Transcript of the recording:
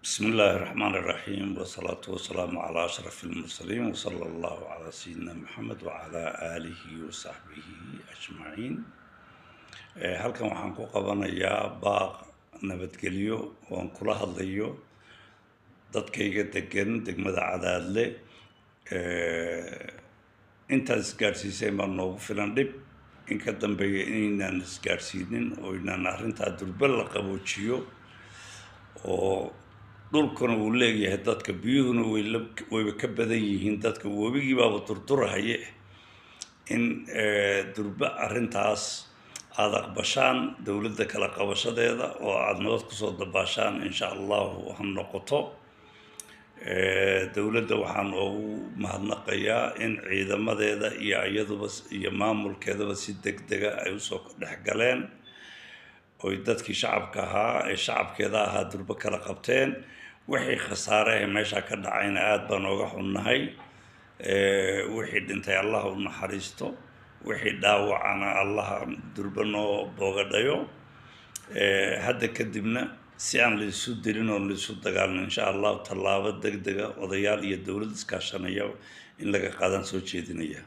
بسم الله الرحمن الرحيم والصلاة والسلام على أشرف المرسلين وصلى الله على سيدنا محمد وعلى آله وصحبه أجمعين. halkan waxaan ku qabanayaa baaq nabadgelyo oo aan kula hadlayo dadkayga degan degmada Cadaadle. intaas isgaarsiisay ma noogu filan dhib in ka dambeeya inaan isgaarsiinin oo inaan arrinta durba la qaboojiyo oo dhulkuna uu leeyahay dadka biyuhuna way ka badan yihiin dadka wabigii baaba durdurahaye in durba arrintaas aad aqbashaan dawladda kala qabashadeeda oo aad nabad ku soo dabaashaan insha Allah ha noqoto. dawladda waxaan ugu mahadnaqayaa in ciidamadeeda iyo iyaduba iyo maamulkeedaba si degdega ay u soo dhex galeen oo dadkii shacabka ahaa ee shacabkeeda ahaa durba kala qabteen. wixii khasaare ah meesha ka dhacayna aad baan uga xunnahay. wixii dhintay Allah u naxariisto, wixii dhaawacana Allah durba noo boogadhayo. hadda kadibna si aan la isu dilin oo la isu dagaalin insha Allah tallaabo degdega odayaal iyo dawlad iskaashanaya in laga qaadan soo jeedinaya.